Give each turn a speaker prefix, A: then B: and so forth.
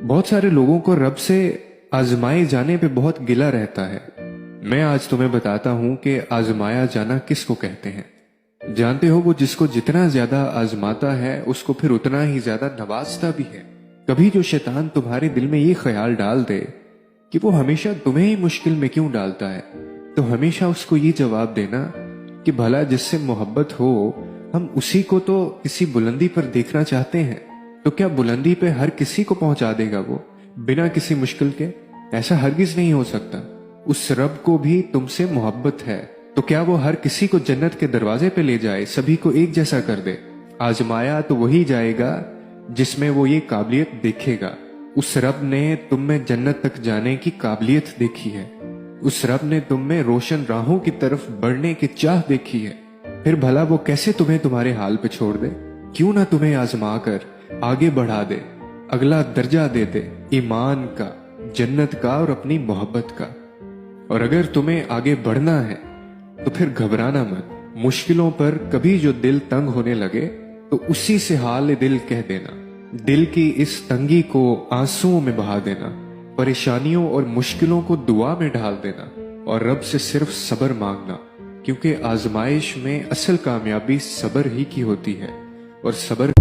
A: बहुत सारे लोगों को रब से आजमाए जाने पे बहुत गिला रहता है। मैं आज तुम्हें बताता हूं कि आजमाया जाना किसको कहते हैं। जानते हो, वो जिसको जितना ज्यादा आजमाता है उसको फिर उतना ही ज्यादा नवाजता भी है। कभी जो शैतान तुम्हारे दिल में ये ख्याल डाल दे कि वो हमेशा तुम्हें ही मुश्किल में क्यों डालता है, तो हमेशा उसको ये जवाब देना कि भला जिससे मोहब्बत हो हम उसी को तो किसी बुलंदी पर देखना चाहते हैं, तो क्या बुलंदी पे हर किसी को पहुंचा देगा वो बिना किसी मुश्किल के? ऐसा हरगिज नहीं हो सकता। उस रब को भी तुमसे मोहब्बत है, तो क्या वो हर किसी को जन्नत के दरवाजे पे ले जाए, सभी को एक जैसा कर दे? आजमाया तो वही जाएगा जिसमें वो ये काबिलियत देखेगा। उस रब ने तुम में जन्नत तक जाने की काबिलियत देखी है। उस रब ने तुम में रोशन राहों की तरफ बढ़ने की चाह देखी है। फिर भला वो कैसे तुम्हें तुम्हारे हाल पे छोड़ दे? क्यों ना तुम्हें आजमा कर आगे बढ़ा दे, अगला दर्जा दे दे, ईमान का, जन्नत का और अपनी मोहब्बत का। और अगर तुम्हें आगे बढ़ना है तो फिर घबराना मत। मुश्किलों पर कभी जो दिल तंग होने लगे तो उसी से हाल दिल कह देना। दिल की इस तंगी को आंसुओं में बहा देना, परेशानियों और मुश्किलों को दुआ में ढाल देना और रब से सिर्फ सब्र मांगना, क्योंकि आजमाइश में असल कामयाबी सब्र ही की होती है और सब्र